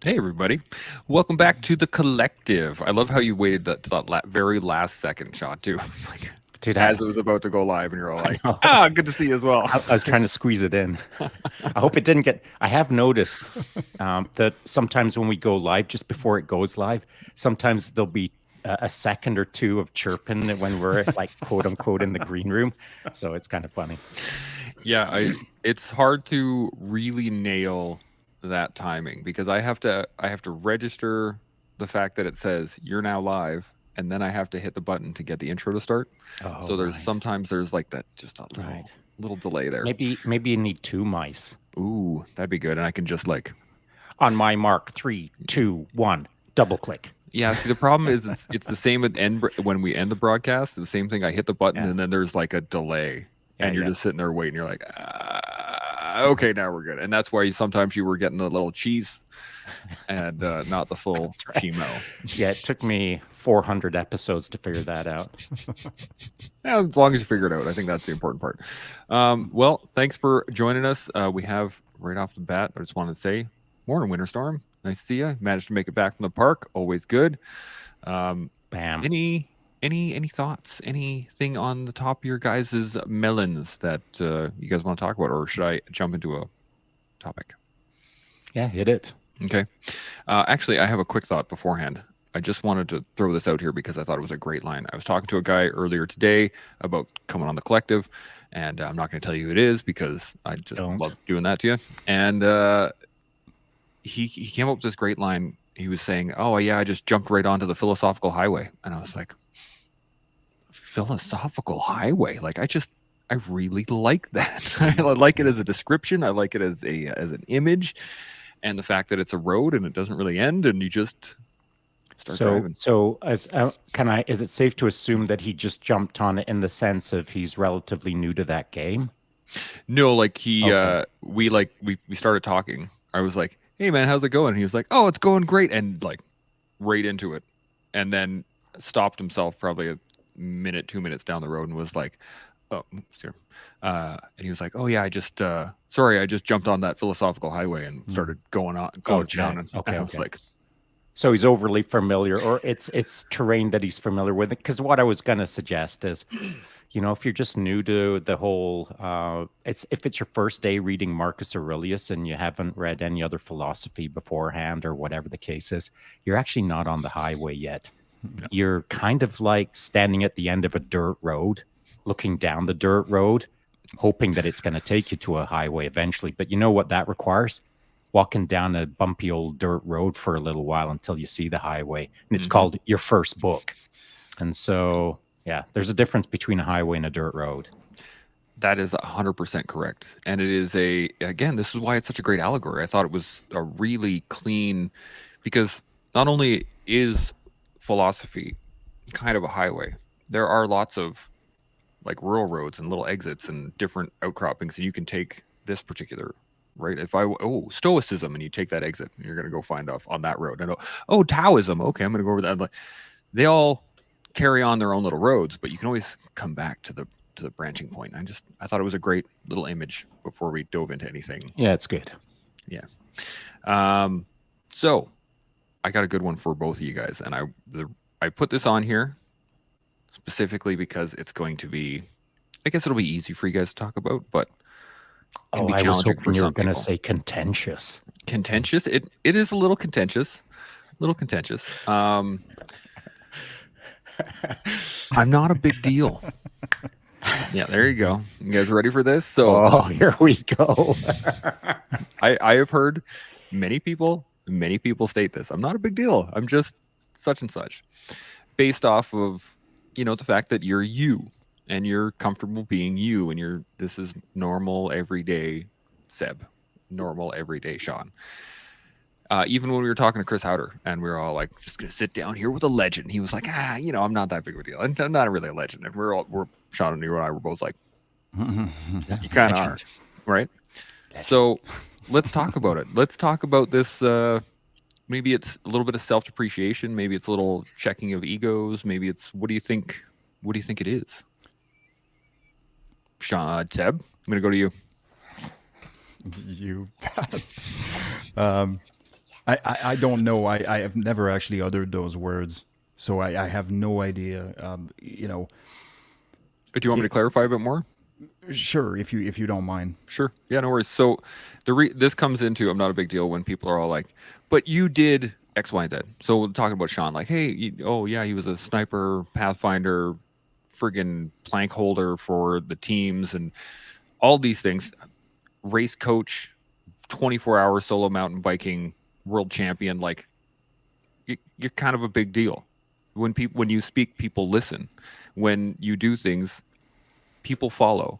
Hey, everybody. Welcome back to The Collective. I love how you waited that very last second, Sean, too. Like, Dude, as it was about to go live, and you're all I like, know. good to see you as well. I was trying to squeeze it in. I hope it didn't get. I have noticed that sometimes when we go live, just before it goes live, sometimes there'll be a second or two of chirping when we're like quote unquote in the green room. So it's kind of funny. Yeah, it's hard to really nail that timing because I have to register the fact that it says you're now live, and then I have to hit the button to get the intro to start. Oh, So there's right, sometimes there's like that just a right. little delay there. Maybe you need two mice. Ooh, that'd be good. And I can just like On my mark, 3, 2, 1, double click. Yeah, see, the problem is it's the same at when we end the broadcast. The same thing. I hit the button, Yeah, and then there's like a delay, yeah, and you're yeah. just sitting there waiting. You're like, okay, now we're good. And that's why sometimes you were getting the little cheese and not the full That's right. chemo. Yeah, it took me 400 episodes to figure that out. Yeah, as long as you figure it out, I think that's the important part. Well, thanks for joining us. We have right off the bat. I just wanted to say, morning, Winter Storm. Nice to see you. Managed to make it back from the park. Always good. Um, Bam. any thoughts? Anything on the top of your guys' melons that you guys want to talk about, or should I jump into a topic? Yeah, hit it. Okay. Actually, I have a quick thought beforehand. I just wanted to throw this out here because I thought it was a great line. I was talking to a guy earlier today about coming on the collective, and I'm not going to tell you who it is because I just Don't. love doing that to you. And he came up with this great line. He was saying, "Oh yeah, I just jumped right onto the philosophical highway," and I was like, "Philosophical highway? Like I really like that. I like it as a description. I like it as an image, and the fact that it's a road and it doesn't really end, and you just start So, driving." so as can I? Is it safe to assume that he just jumped on it in the sense of he's relatively new to that game? No, like Okay. we started talking. I was like, "Hey man, how's it going?" And he was like, "Oh, it's going great," and like right into it, and then stopped himself probably a minute, 2 minutes down the road, and was like, "Oh, here," and he was like, "Oh yeah, I just sorry, I just jumped on that philosophical highway and Hmm. started going to town," Gotcha. and Okay. I was Okay. like, So he's overly familiar, or it's terrain that he's familiar with. Because what I was going to suggest is, if you're just new to the whole, it's if it's your first day reading Marcus Aurelius and you haven't read any other philosophy beforehand or whatever the case is, you're actually not on the highway yet. "No, You're kind of like standing at the end of a dirt road, looking down the dirt road, hoping that it's going to take you to a highway eventually. But you know what that requires? Walking down a bumpy old dirt road for a little while until you see the highway. And it's mm-hmm. called your first book. And so, yeah, there's a difference between a highway and a dirt road. That is 100% correct. And it is again, this is why it's such a great allegory. I thought it was a really clean, because not only is philosophy kind of a highway, there are lots of like rural roads and little exits and different outcroppings, and you can take this particular, right. If Stoicism, and you take that exit, and you're going to go find off on that road. And Taoism, okay, I'm going to go over that. Like, they all carry on their own little roads, but you can always come back to the branching point. I thought it was a great little image before we dove into anything. Yeah, it's good. Yeah. So I got a good one for both of you guys, and I put this on here specifically because it's going to be, I guess it'll be easy for you guys to talk about, but can Oh, be I was challenging for hoping you were some going to people. say contentious. Contentious. It is a little contentious. Little contentious. I'm not a big deal. Yeah, there you go. You guys ready for this? So Oh, here we go. I have heard many people state this. I'm not a big deal. I'm just such and such. Based off of, the fact that you're you and you're comfortable being you, and this is normal everyday Seb. Normal everyday Sean. Even when we were talking to Chris Howder, and we were all like, just gonna sit down here with a legend. He was like, I'm not that big of a deal. I'm not really a legend. And we're Sean and you and I were both like, Yeah, you kind of are, legend. right? Legend. So let's talk about it. Let's talk about this. Maybe it's a little bit of self depreciation. Maybe it's a little checking of egos. Maybe it's, what do you think? What do you think it is? Sean, Seb, I'm gonna go to you. You passed. Um, I don't know. I have never actually uttered those words, so I have no idea. Do you want me to It, clarify a bit more? sure, if you don't mind. Sure. Yeah, no worries. So this comes into I'm not a big deal when people are all like, "But you did X, Y, and Z." So we're talking about Sean, like, "Hey, oh yeah, he was a sniper, pathfinder, friggin' plank holder for the teams, and all these things. Race coach, 24-hour solo mountain biking world champion. Like, you're kind of a big deal. When you speak, people listen. When you do things, people follow.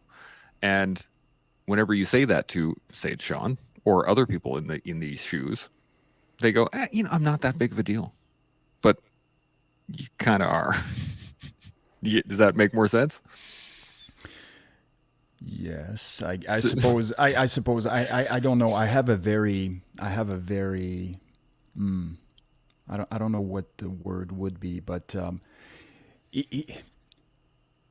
And whenever you say that to, say, it's Sean or other people in these shoes, they go, I'm not that big of a deal, but you kind of are. Does that make more sense? Yes, I suppose I suppose I don't know. I don't know what the word would be, but i- i-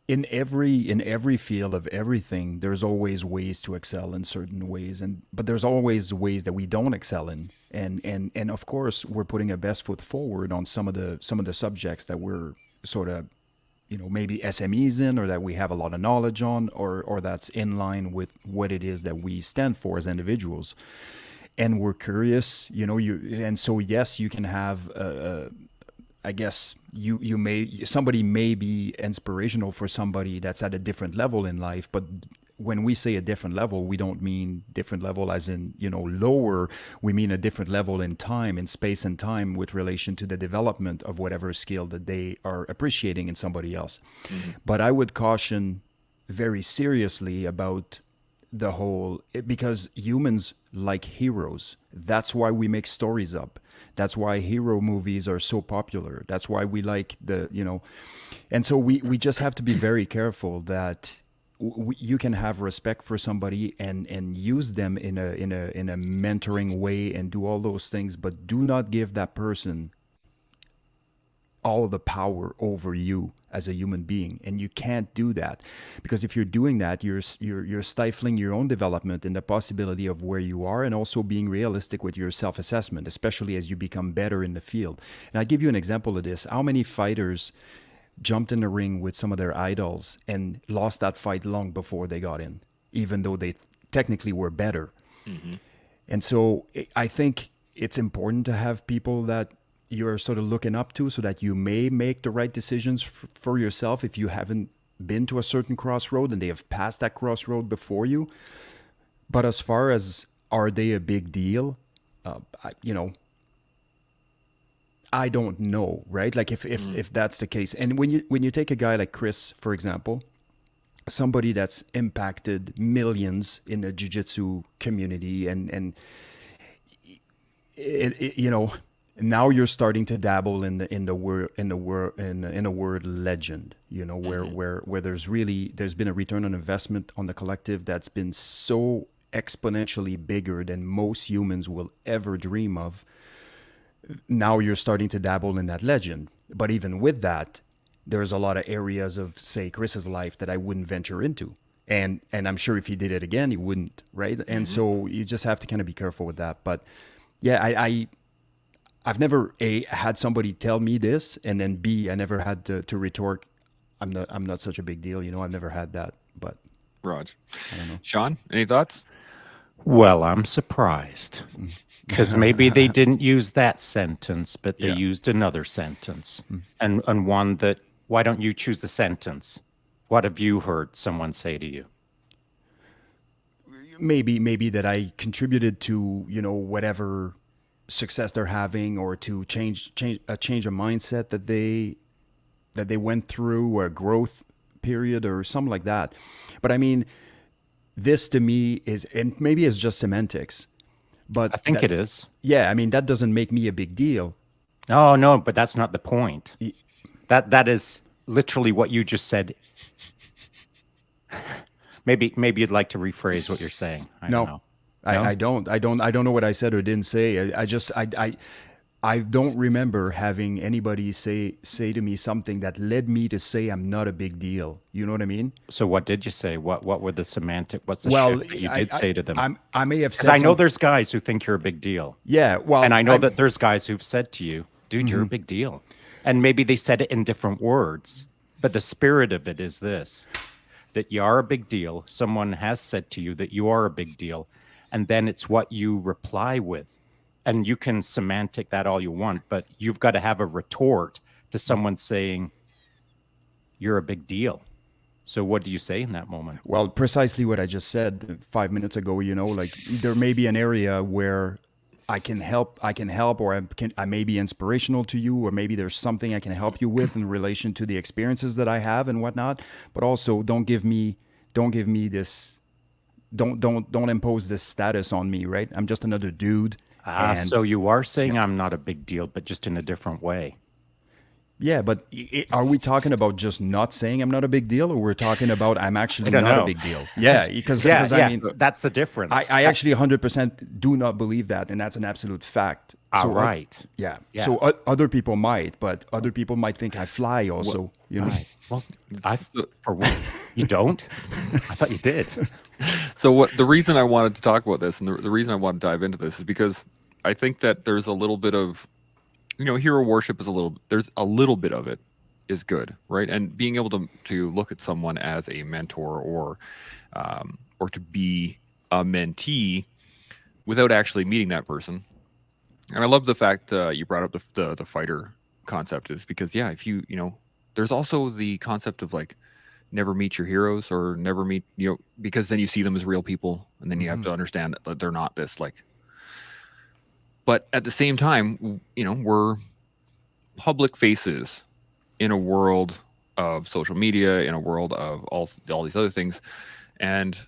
in every field of everything, there's always ways to excel in certain ways, and but there's always ways that we don't excel in, and of course we're putting our best foot forward on some of the subjects that we're sort of maybe SMEs in, or that we have a lot of knowledge on, or that's in line with what it is that we stand for as individuals, and we're curious, and so yes, you can have I guess you may somebody may be inspirational for somebody that's at a different level in life, but when we say a different level, we don't mean different level as in lower. We mean a different level in time, in space and time, with relation to the development of whatever skill that they are appreciating in somebody else. Hmm. But I would caution very seriously about the whole, because humans like heroes. That's why we make stories up. That's why hero movies are so popular. That's why we like and so we just have to be very careful that you can have respect for somebody and use them in a mentoring way and do all those things, but do not give that person all the power over you as a human being. And you can't do that, because if you're doing that, you're stifling your own development and the possibility of where you are, and also being realistic with your self-assessment, especially as you become better in the field. And I give you an example of this. How many fighters jumped in the ring with some of their idols and lost that fight long before they got in, even though they technically were better? Hmm. And so I think it's important to have people that you're sort of looking up to, so that you may make the right decisions for yourself if you haven't been to a certain crossroad and they have passed that crossroad before you. But as far as, are they a big deal? Uh, I, you know, I don't know, right? Like Hmm. if that's the case, and when you take a guy like Chris, for example, somebody that's impacted millions in the jiu-jitsu community, and now you're starting to dabble in the word in a word legend, Hmm. where there's been a return on investment on the collective that's been so exponentially bigger than most humans will ever dream of. Now you're starting to dabble in that legend, but even with that, there's a lot of areas of, say, Chris's life that I wouldn't venture into, and I'm sure if he did it again, he wouldn't, right? And Hmm. so you just have to kind of be careful with that. But yeah, I've never had somebody tell me this, and then B, I never had to retort. I'm not such a big deal, I've never had that, but Raj. I don't know. Sean, any thoughts? Well, I'm surprised because maybe they didn't use that sentence, but they Yeah. used another sentence, and one that. Why don't you choose the sentence? What have you heard someone say to you? Maybe that I contributed to whatever success they're having, or to change a mindset that they went through, a growth period or something like that. But I mean, this to me is, and maybe it's just semantics, I but think it is. yeah, I mean, that doesn't make me a big deal. Oh no, but that's not the point. That is literally what you just said. Maybe you'd like to rephrase what you're saying. I don't No, know. No? I don't know what I said or didn't say. I just, I don't remember having anybody say to me something that led me to say I'm not a big deal. You know what I mean? So what did you say? What were the semantic? What's the Well, shift that you did say to them? I may have Because I said know some. there's guys who think you're a big deal. Yeah. And Well, I know that there's guys who've said to you, dude, you're a big deal. And maybe they said it in different words, but the spirit of it is this, that you are a big deal. Someone has said to you that you are a big deal. And then it's what you reply with. And you can semantic that all you want, but you've got to have a retort to someone saying, you're a big deal. So what do you say in that moment? Well, precisely what I just said 5 minutes ago. You know, like there may be an area where I can help, or I may be inspirational to you, or maybe there's something I can help you with in relation to the experiences that I have and whatnot. But also, don't give me this, don't impose this status on me, right? I'm just another dude, and So you are saying I'm not a big deal, but just in a different way. yeah. But are we talking about just not saying I'm not a big deal, or we're talking about I'm I actually don't not a know. big deal? Yeah, because Yeah, because I yeah, mean, that's the difference. I actually 100% do not believe that, and that's an absolute fact. All So, right. yeah. Yeah. So other people might, but other people might think I fly also. You know. Right. Well, for what? You don't? I thought you did. So what the reason I wanted to talk about this, and the reason I want to dive into this, is because I think that there's a little bit of, hero worship is there's a little bit of it is good, right? And being able to look at someone as a mentor, or to be a mentee without actually meeting that person. And I love the fact you brought up the fighter concept, is because, yeah, if there's also the concept of like never meet your heroes, or never meet, because then you see them as real people, and then you have to understand that they're not this, like. But at the same time, we're public faces in a world of social media, in a world of all these other things, and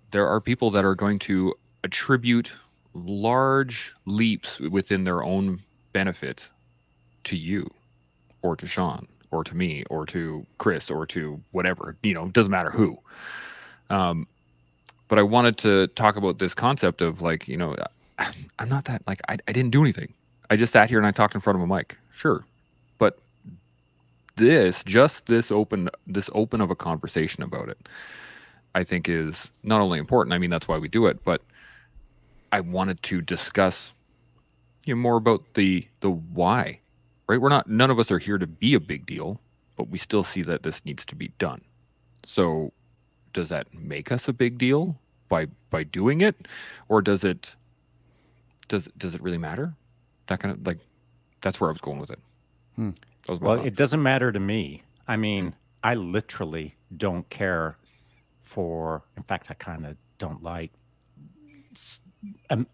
there are people that are going to attribute large leaps within their own benefit to you, or to Shaun, or to me, or to Chris, or to whatever, doesn't matter who. But I wanted to talk about this concept of like, I'm not that, like, I didn't do anything. I just sat here and I talked in front of a mic. Sure. But this open of a conversation about it, I think is not only important. I mean, that's why we do it, but I wanted to discuss more about the why, right? None of us are here to be a big deal, but we still see that this needs to be done. So does that make us a big deal by doing it, or does it really matter? That kind of, like, that's where I was going with it. That was my Well, thought. it doesn't matter to me. I mean, I literally don't care for, in fact, I kind of don't like a,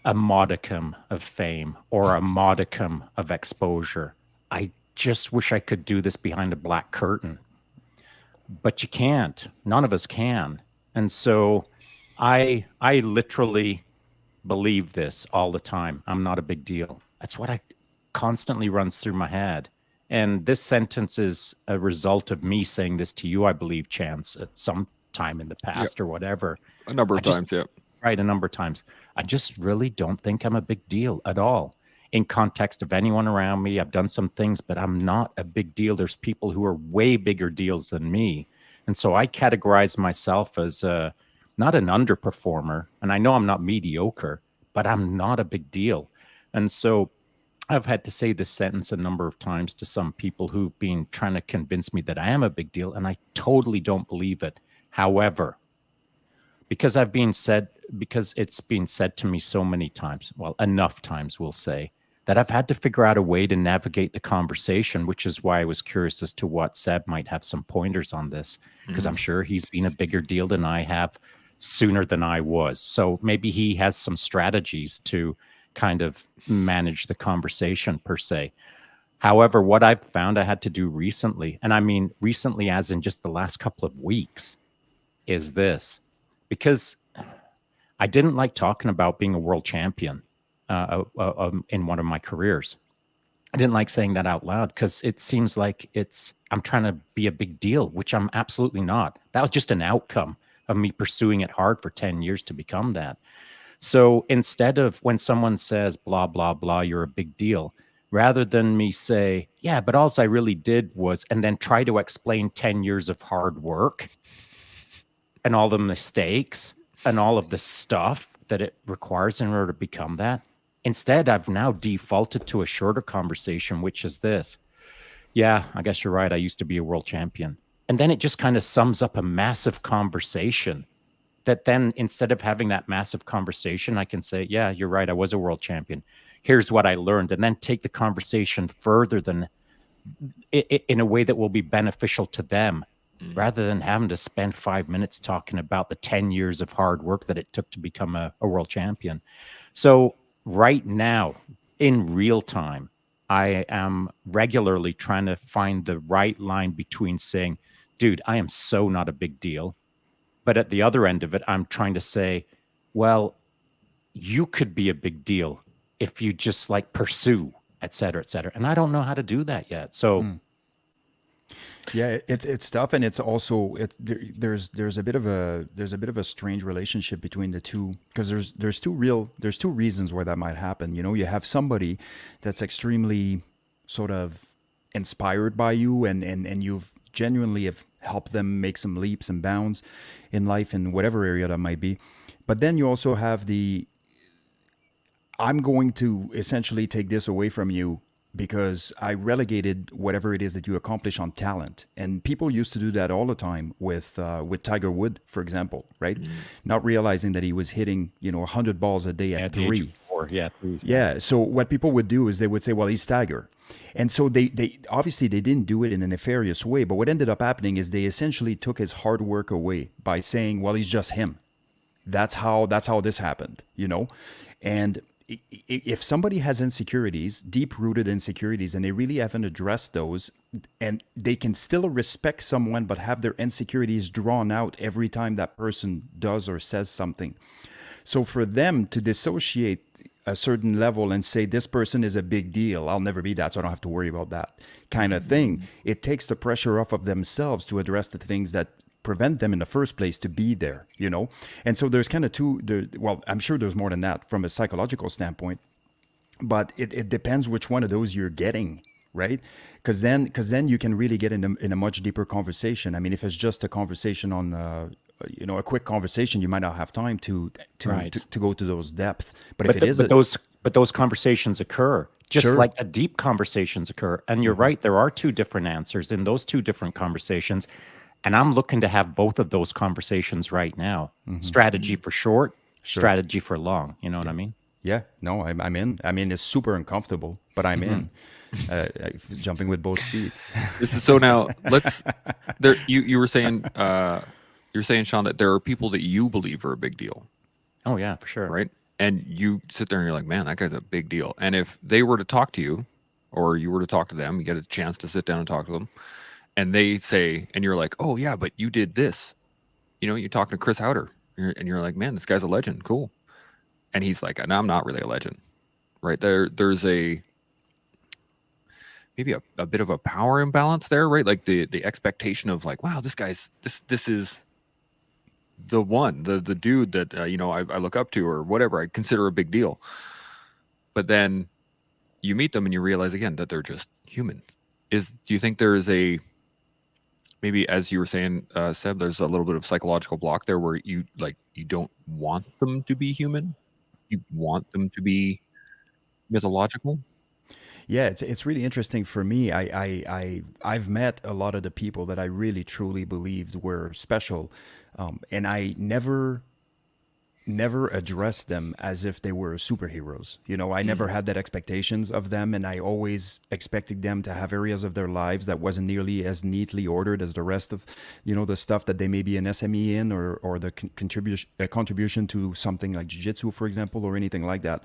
a modicum of fame or a modicum of exposure. I just wish I could do this behind a black curtain, but you can't. None of us can. And so I literally believe this all the time. I'm not a big deal. That's what I constantly runs through my head. And this sentence is a result of me saying this to you, I believe, Chance, at some time in the past or whatever. A number I of just, times, yeah. right, a number of times. I just really don't think I'm a big deal at all. In context of anyone around me, I've done some things, but I'm not a big deal. There's people who are way bigger deals than me. And so I categorize myself as not an underperformer. And I know I'm not mediocre, but I'm not a big deal. And so I've had to say this sentence a number of times to some people who've been trying to convince me that I am a big deal, and I totally don't believe it. However, because it's been said to me so many times, well, enough times, we'll say, that I've had to figure out a way to navigate the conversation, which is why I was curious as to what Seb might have some pointers on this, because I'm sure he's been a bigger deal than I have sooner than I was. So maybe he has some strategies to kind of manage the conversation per se. However, what I've found I had to do recently, and I mean recently as in just the last couple of weeks, is this. Because I didn't like talking about being a world champion in one of my careers. I didn't like saying that out loud because it seems like I'm trying to be a big deal, which I'm absolutely not. That was just an outcome of me pursuing it hard for 10 years to become that. So instead of when someone says blah blah blah, you're a big deal, rather than me say, yeah, but all I really did was, and then try to explain 10 years of hard work and all the mistakes and all of the stuff that it requires in order to become that. Instead, I've now defaulted to a shorter conversation, which is this. Yeah, I guess you're right. I used to be a world champion. And then it just kind of sums up a massive conversation that then instead of having that massive conversation, I can say, yeah, you're right. I was a world champion. Here's what I learned. And then take the conversation further than in a way that will be beneficial to them rather than having to spend 5 minutes talking about the 10 years of hard work that it took to become a world champion. So right now, in real time, I am regularly trying to find the right line between saying, dude, I am so not a big deal. But at the other end of it, I'm trying to say, well, you could be a big deal if you just like pursue, et cetera, et cetera. And I don't know how to do that yet. So Yeah, it's tough, and it's also there's a bit of a strange relationship between the two, because there's two reasons where that might happen. You know, you have somebody that's extremely sort of inspired by you, and you've genuinely have helped them make some leaps and bounds in life in whatever area that might be. But then you also have the I'm going to essentially take this away from you because I relegated whatever it is that you accomplish on talent. And people used to do that all the time with Tiger Wood, for example, right? Not realizing that he was hitting 100 balls a day at the age three. of 4, yeah, 3. Yeah. So what people would do is they would say, well, he's Tiger. And so they obviously they didn't do it in a nefarious way. But what ended up happening is they essentially took his hard work away by saying, well, he's just him. That's how this happened, And if somebody has insecurities, deep-rooted insecurities, and they really haven't addressed those, and they can still respect someone but have their insecurities drawn out every time that person does or says something. So for them to dissociate a certain level and say this person is a big deal, I'll never be that, so I don't have to worry about that kind of thing, it takes the pressure off of themselves to address the things that prevent them in the first place to be there, And so there's kind of well, I'm sure there's more than that from a psychological standpoint, but it depends which one of those you're getting, right? Because then you can really get in a much deeper conversation. I mean, if it's just a conversation on, a quick conversation, you might not have time to go to those depths. But if it is, but those conversations occur. Just Sure. like the deep conversations occur. And you're right, there are two different answers in those two different conversations. And I'm looking to have both of those conversations right now. Strategy for short, strategy for long. You know what I mean? yeah, no, I'm in. I mean, it's super uncomfortable, but I'm in. Jumping with both feet. This is so now let's there you were saying you're saying, Shaun, that there are people that you believe are a big deal, Oh, yeah, for sure. right? And you sit there and you're like, man, that guy's a big deal. And if they were to talk to you, or you were to talk to them, you get a chance to sit down and talk to them, and they say, and you're like, oh yeah, but you did this. You're talking to Chris Howder, and you're like, man, this guy's a legend. Cool. And he's like, no, I'm not really a legend, right? There's maybe a bit of a power imbalance there, right? Like the expectation of like, wow, this is the one, the dude that I look up to, or whatever I consider a big deal. But then you meet them and you realize again that they're just human. Do you think there is maybe, as you were saying, Seb, there's a little bit of psychological block there where you don't want them to be human, you want them to be mythological? Yeah, it's really interesting for me. I've met a lot of the people that I really truly believed were special, and I never addressed them as if they were superheroes. I never had that expectations of them, and I always expected them to have areas of their lives that wasn't nearly as neatly ordered as the rest of, the stuff that they may be an SME in, or the contribution to something like jiu-jitsu, for example, or anything like that.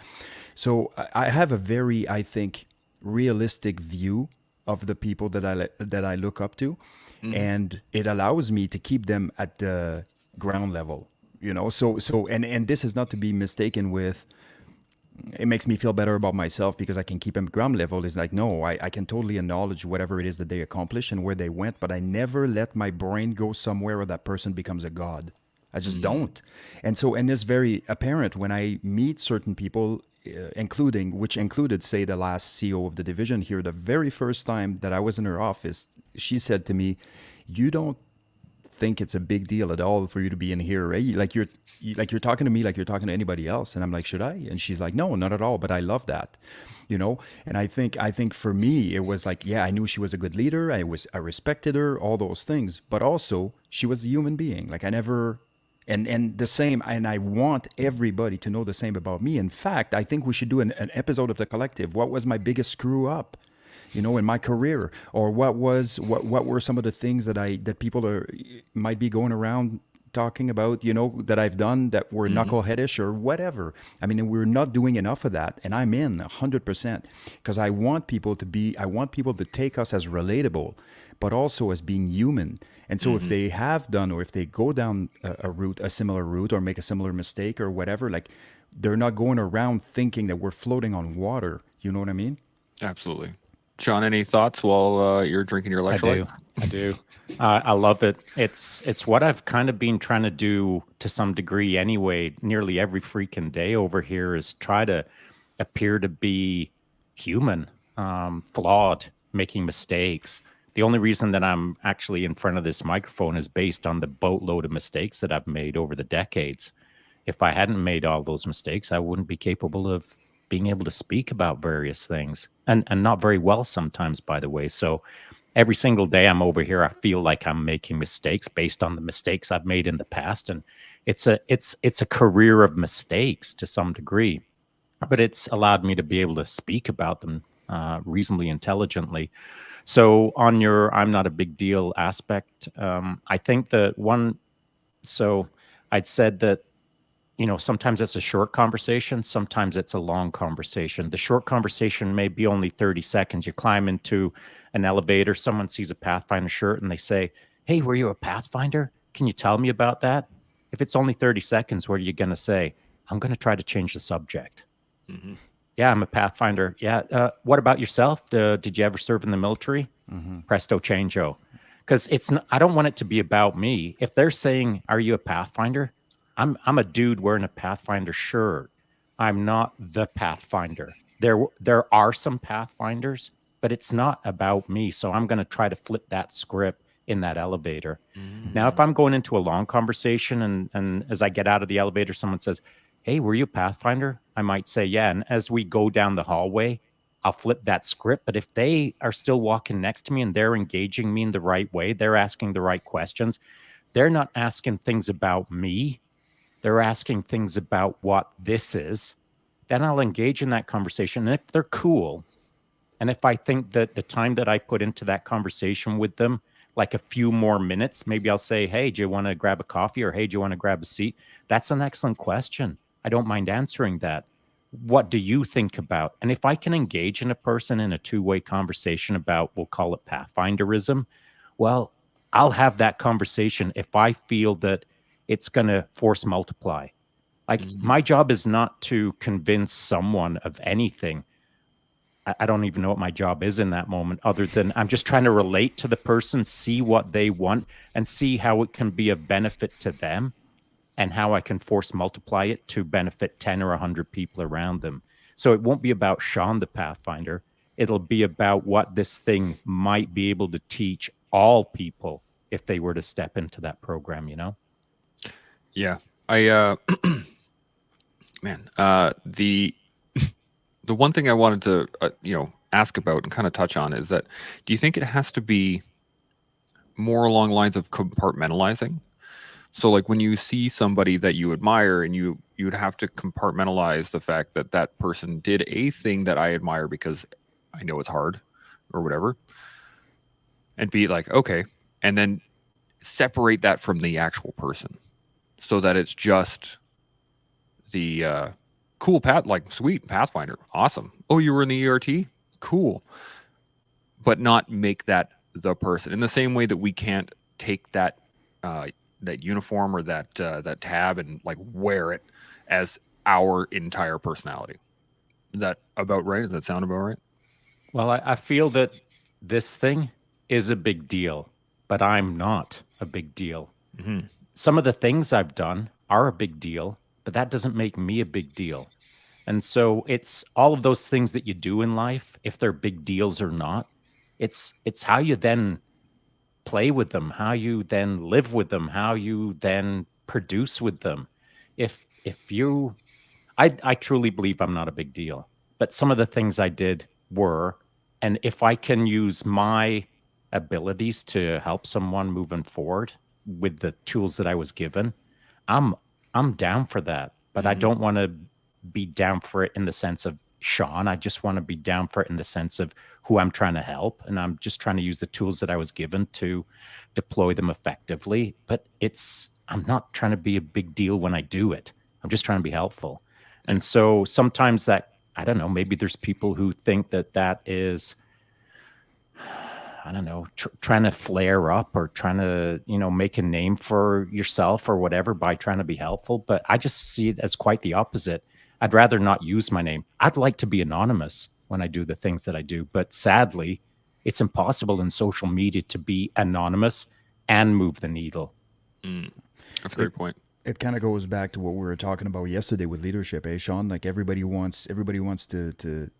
So I have a very, I think, realistic view of the people that I look up to, and it allows me to keep them at the ground level. And this is not to be mistaken with, it makes me feel better about myself because I can keep them at ground level. It's like, no, I can totally acknowledge whatever it is that they accomplished and where they went, but I never let my brain go somewhere where that person becomes a god. I just Mm. don't. And it's very apparent when I meet certain people, which included, say, the last CEO of the division here. The very first time that I was in her office, she said to me, "You don't think it's a big deal at all for you to be in here, right? Like you're talking to me like you're talking to anybody else." And I'm like, "Should I?" And she's like, "No, not at all. But I love that, you know." And I think for me it was like, yeah, I knew she was a good leader. I respected her, all those things. But also she was a human being. Like I never. And the same, and I want everybody to know the same about me. In fact, I think we should do an episode of The Collective. What was my biggest screw up, in my career, or what were some of the things that people might be going around talking about, that I've done that were Hmm. knuckleheadish or whatever. I mean, we're not doing enough of that, and I'm in 100%, because I want people to take us as relatable, but also as being human. And so if Hmm. they have done, or if they go down a similar route, or make a similar mistake or whatever, like, they're not going around thinking that we're floating on water. You know what I mean? Absolutely. Sean, any thoughts while you're drinking your I electrolyte? do. I do. I love it. It's what I've kind of been trying to do to some degree anyway. Nearly every freaking day over here is try to appear to be human, flawed, making mistakes. The only reason that I'm actually in front of this microphone is based on the boatload of mistakes that I've made over the decades. If I hadn't made all those mistakes, I wouldn't be capable of being able to speak about various things, and not very well sometimes, by the way. So every single day I'm over here, I feel like I'm making mistakes based on the mistakes I've made in the past, and it's a career of mistakes to some degree, but it's allowed me to be able to speak about them reasonably intelligently. So on your "I'm not a big deal" aspect, I think that one. So I'd said that, sometimes it's a short conversation, sometimes it's a long conversation. The short conversation may be only 30 seconds. You climb into an elevator, someone sees a Pathfinder shirt and they say, "Hey, were you a Pathfinder? Can you tell me about that?" If it's only 30 seconds, what are you going to say? "I'm going to try to change the subject." Hmm. "Yeah, I'm a Pathfinder." "Yeah. What about yourself? Did you ever serve in the military?" Mm-hmm. Presto changeo. Because I don't want it to be about me. If they're saying, "Are you a Pathfinder?" I'm a dude wearing a Pathfinder shirt. I'm not the Pathfinder. There are some Pathfinders, but it's not about me. So I'm going to try to flip that script in that elevator. Now, if Hmm. I'm going into a long conversation, and as I get out of the elevator, someone says, "Hey, were you a Pathfinder?" I might say, "Yeah." And as we go down the hallway, I'll flip that script. But if they are still walking next to me and they're engaging me in the right way, they're asking the right questions, they're not asking things about me, they're asking things about what this is, then I'll engage in that conversation. And if they're cool, and if I think that the time that I put into that conversation with them, like a few more minutes, maybe I'll say, "Hey, do you want to grab a coffee?" Or, "Hey, do you want to grab a seat?" That's an excellent question. I don't mind answering that. What do you think about? And if I can engage in a person in a two-way conversation about, we'll call it Pathfinderism, well, I'll have that conversation if I feel that it's going to force multiply. Like, Hmm. my job is not to convince someone of anything. I don't even know what my job is in that moment, other than I'm just trying to relate to the person, see what they want, and see how it can be of benefit to them, and how I can force multiply it to benefit 10 or 100 people around them. So it won't be about Sean the Pathfinder. It'll be about what this thing might be able to teach all people if they were to step into that program, you know? Yeah. I man, the one thing I wanted to ask about and kind of touch on is that, do you think it has to be more along lines of compartmentalizing? So like when you see somebody that you admire, and you would have to compartmentalize the fact that that person did a thing that I admire because I know it's hard or whatever, and be like, okay, and then separate that from the actual person, so that it's just the cool path, like, sweet Pathfinder, awesome. Oh, you were in the ERT, cool, but not make that the person. In the same way that we can't take uh, that uniform or that tab and like wear it as our entire personality. Is that about right? Does that sound about right? Well, I feel that this thing is a big deal, but I'm not a big deal. Hmm. some of the things I've done are a big deal, but that doesn't make me a big deal. And so it's all of those things that you do in life, if they're big deals or not, it's how you then play with them, how you then live with them, how you then produce with them. If you I truly believe I'm not a big deal, but some of the things I did were, and if I can use my abilities to help someone moving forward with the tools that I was given, I'm I'm down for that. But I Mhm. don't want to be down for it in the sense of Sean. I just want to be down for it in the sense of who I'm trying to help, and I'm just trying to use the tools that I was given to deploy them effectively. But I'm not trying to be a big deal when I do it. I'm just trying to be helpful. Yeah. And so sometimes that, I don't know, maybe there's people who think that that is, I don't know, trying to flare up or trying to, make a name for yourself or whatever by trying to be helpful. But I just see it as quite the opposite. I'd rather not use my name. I'd like to be anonymous when I do the things that I do. But sadly, it's impossible in social media to be anonymous and move the needle. Mm. That's a It great point. it kind of goes back to what we were talking about yesterday with leadership, eh, Sean? Like everybody wants to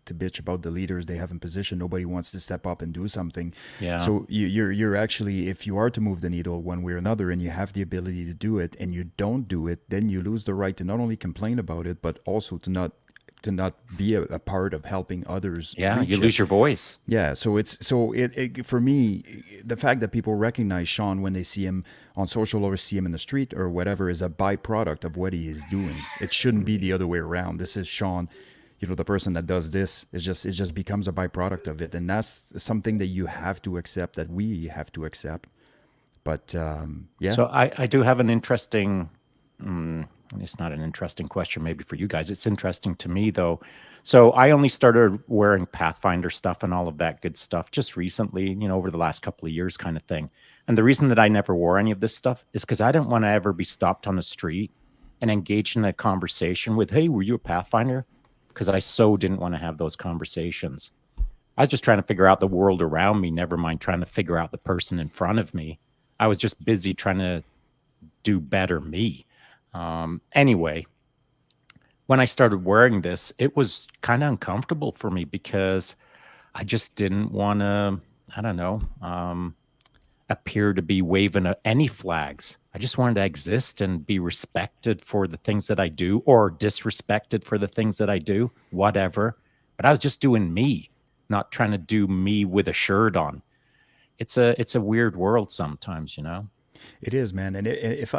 bitch about the leaders they have in position. Nobody wants to step up and do something. Yeah. So you're actually, if you are to move the needle one way or another, and you have the ability to do it, and you don't do it, then you lose the right to not only complain about it, but also to not be a part of helping others Yeah. You reach it. lose your voice. Yeah, so it for me, the fact that people recognize Sean when they see him on social or see him in the street or whatever is a byproduct of what he is doing. It shouldn't be the other way around. This is Sean, the person that does this. It just becomes a byproduct of it, and that's something that you have to accept. That we have to accept. But yeah, So I do have an interesting, it's not an interesting question maybe for you guys. It's interesting to me though. So I only started wearing Pathfinder stuff and all of that good stuff just recently, over the last couple of years kind of thing. And the reason that I never wore any of this stuff is because I didn't want to ever be stopped on the street and engaged in a conversation with, hey, were you a Pathfinder? Because I so didn't want to have those conversations. I was just trying to figure out the world around me, never mind trying to figure out the person in front of me. I was just busy trying to do better me. Anyway, when I started wearing this, it was kind of uncomfortable for me because I just didn't want to, I don't know, appear to be waving any flags. I just wanted to exist and be respected for the things that I do or disrespected for the things that I do, whatever. But I was just doing me, not trying to do me with a shirt on. It's a weird world sometimes. it is, man. And if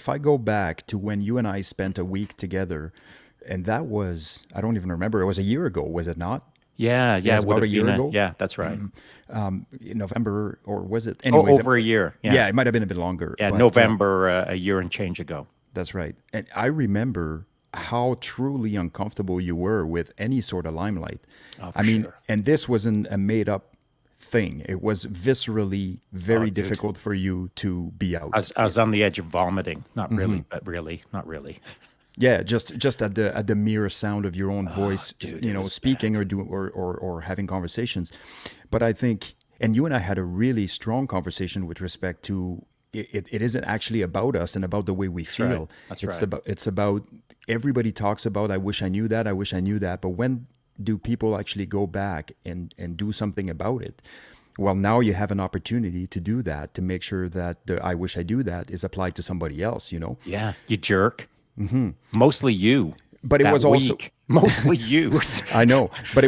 I go back to when you and I spent a week together, and that was, I don't even remember. It was a year ago, was it not? Yeah, Yeah, yeah, it's it would about a have year been ago. yeah, that's right. In November, or was it? Oh, Anyways, over a year. yeah, Yeah. it might have been a bit longer. Yeah, But November, a year and change ago. that's right. And I remember how truly uncomfortable you were with any sort of limelight. Oh, I for mean, sure. and this wasn't a made up thing. It was viscerally Oh, very dude. difficult for you to be I out. was I was on the edge of vomiting. Not really, but really, not really. Yeah, just at the mere sound of your own Oh, voice, dude, it was speaking bad. or doing or having conversations. But I think, and you and I had a really strong conversation with respect to it isn't actually about us and about the way we That's right. feel. That's It's right. about everybody talks about, I wish I knew that, I wish I knew that. But when do people actually go back and do something about it? Well, now you have an opportunity to do that, to make sure that the I wish I do that is applied to somebody else. Yeah, you jerk. Mostly you. But it That was also, week. Mostly you. I know, but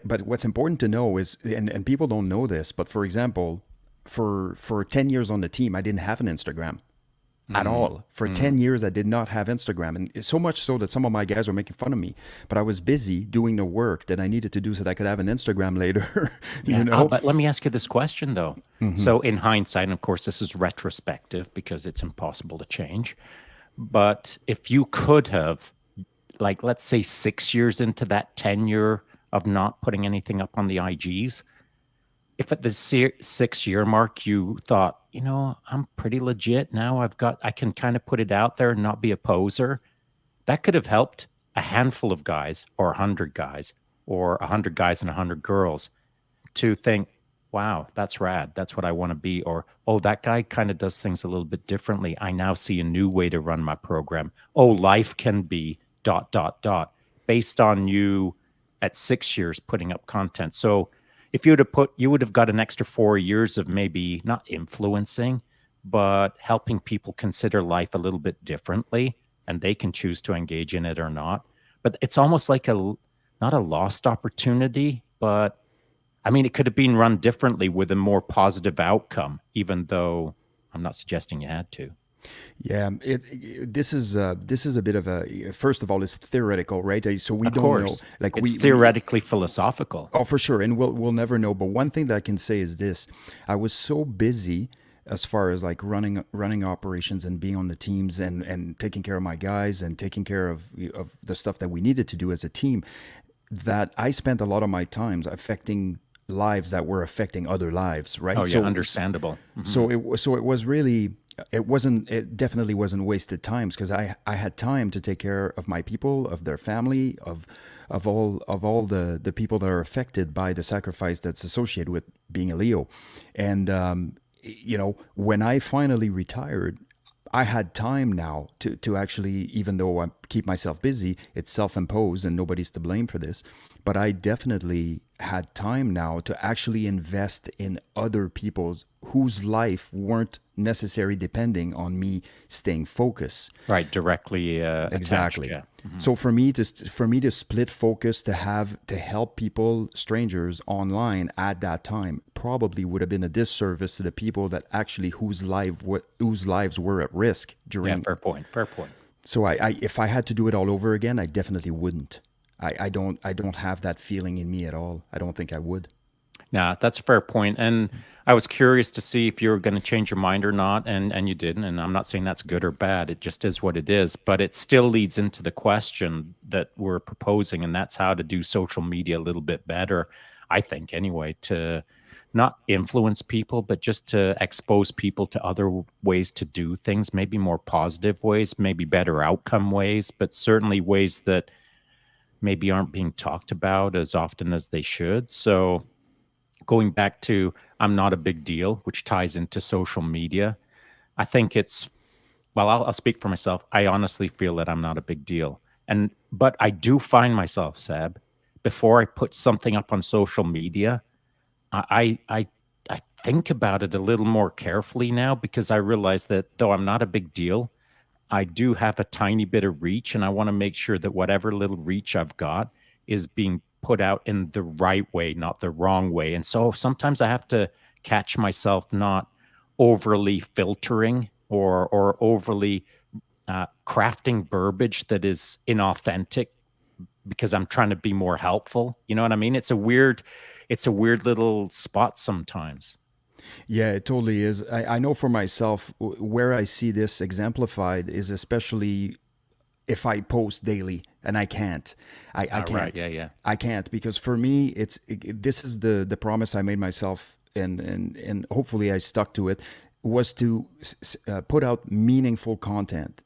but what's important to know is, and people don't know this, but for example, for 10 years on the team, I didn't have an Instagram at all. For 10 years, I did not have Instagram, and so much so that some of my guys were making fun of me. But I was busy doing the work that I needed to do so that I could have an Instagram later. Yeah. you know? But let me ask you this question though. So in hindsight, and of course this is retrospective because it's impossible to change. But if you could have, like, let's say 6 years into that tenure of not putting anything up on the IGs, if at the 6 year mark you thought, I'm pretty legit now, I can kind of put it out there and not be a poser, that could have helped a handful of guys or 100 guys or 100 guys and 100 girls to think, wow, that's rad. That's what I want to be. Or, oh, that guy kind of does things a little bit differently. I now see a new way to run my program. Oh, life can be dot, dot, dot, based on you at 6 years putting up content. So if you would have put, you would have got an extra 4 years of maybe not influencing, but helping people consider life a little bit differently, and they can choose to engage in it or not. But it's almost like not a lost opportunity, but I mean, it could have been run differently with a more positive outcome, even though I'm not suggesting you had to. Yeah, this is a bit of a, first of all, it's theoretical, right? So we Of don't know, course, like it's we theoretically philosophical. oh, for sure, and we'll never know. But one thing that I can say is this: I was so busy as far as like running operations and being on the teams and taking care of my guys and taking care of the stuff that we needed to do as a team, that I spent a lot of my times affecting lives that were affecting other lives, Oh right? yeah, understandable. So it was really, it definitely wasn't wasted times, because I had time to take care of my people, of their family, of all the people that are affected by the sacrifice that's associated with being a Leo. And when I finally retired, I had time now to actually, even though I keep myself busy, it's self-imposed and nobody's to blame for this. But I definitely had time now to actually invest in other people's whose life weren't necessarily depending on me staying focused. Right, directly attached. Exactly. Yeah. So for me to split focus, to help people, strangers online at that time, probably would have been a disservice to the people that actually whose lives were at risk Yeah, during. fair point. Fair point. So I if I had to do it all over again, I definitely wouldn't. I don't have that feeling in me at all. I don't think I would. Yeah, that's a fair point. And I was curious to see if you were going to change your mind or not, and you didn't. And I'm not saying that's good or bad. It just is what it is. But it still leads into the question that we're proposing, and that's how to do social media a little bit better, I think, anyway, to not influence people, but just to expose people to other ways to do things, maybe more positive ways, maybe better outcome ways, but certainly ways that maybe aren't being talked about as often as they should. So going back to I'm not a big deal, which ties into social media, I think it's, well, I'll speak for myself. I honestly feel that I'm not a big deal. But I do find myself, Seb, before I put something up on social media, I think about it a little more carefully now, because I realize that though I'm not a big deal, I do have a tiny bit of reach, and I want to make sure that whatever little reach I've got is being put out in the right way, not the wrong way. And so sometimes I have to catch myself not overly filtering or overly crafting verbiage that is inauthentic because I'm trying to be more helpful. You know what I mean? It's a weird little spot sometimes. Yeah, it totally is. I know for myself where I see this exemplified is especially if I post daily, and I can't. I All right. can't. Yeah. Yeah. I can't, because for me this is the promise I made myself, and hopefully I stuck to it, was to put out meaningful content,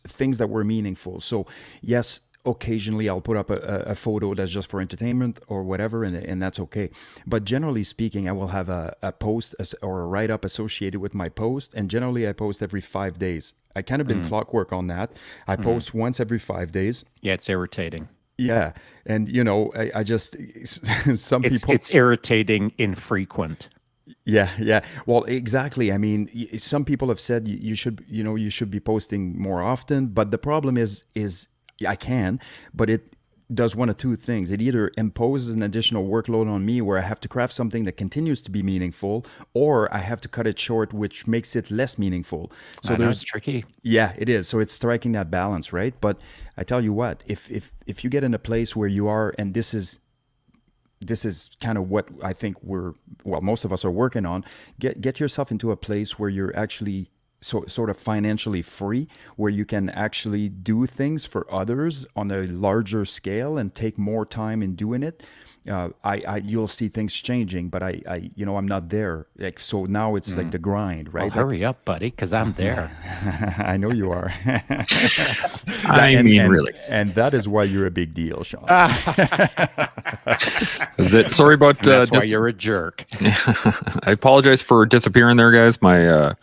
things that were meaningful. So yes, occasionally I'll put up a photo that's just for entertainment or whatever, and that's okay. But generally speaking, I will have a post or a write up associated with my post, and generally I post every 5 days. I kind of been clockwork on that. I post once every 5 days. Yeah. It's irritating. Yeah, and I just some It's people. it's irritating infrequent. Yeah, yeah. Well, exactly. I mean, some people have said you should be posting more often, but the problem is I can, but it does one of two things. It either imposes an additional workload on me where I have to craft something that continues to be meaningful, or I have to cut it short, which makes it less meaningful. So I know it's tricky. yeah, it is. So it's striking that balance, right? But I tell you what, if you get in a place where you are, and this is kind of what I think most of us are working on. Get yourself into a place where you're actually sort of financially free, where you can actually do things for others on a larger scale and take more time in doing it, you'll see things changing. But I'm not there. Like, so now it's like the grind, Well, right? Like, hurry up, buddy, because I'm there. I know you are. I mean, really. And that is why you're a big deal, Shaun. Sorry about That's why you're a jerk. I apologize for disappearing there, guys. My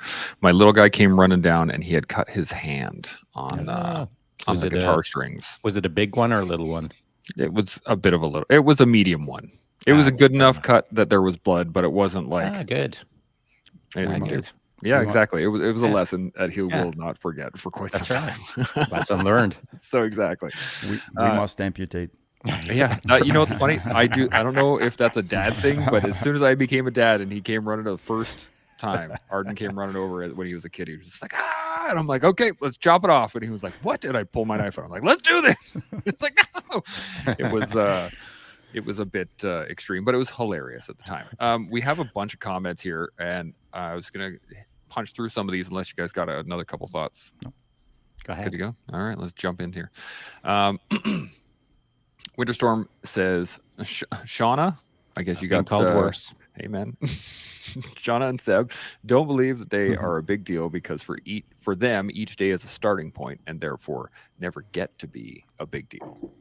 little guy came running down and he had cut his hand on Was the it guitar strings. Was it a big one or a little one? It was a bit of a little. It was a medium one. It was a good enough cut that there was blood, but it wasn't like Good. Good. Yeah, exactly. It was a lesson that he will not forget for quite some time. Right. Lesson learned. So exactly. We must amputate. Yeah. You know what's funny? I don't know if that's a dad thing, but as soon as I became a dad and he came running the first time, Arden came running over when he was a kid. He was just like, and I'm like, okay, let's chop it off. And he was like, what? And I pull my knife out. I'm like, let's do this. It's like, no. It was a bit extreme, but it was hilarious at the time. We have a bunch of comments here, and I was gonna punch through some of these unless you guys got another couple thoughts. No. Go ahead. Good to go. All right, let's jump in here. Winterstorm says, Shauna, I guess you got called worse. Hey, man. Shauna and Seb don't believe that they are a big deal because for them, each day is a starting point and therefore never get to be a big deal.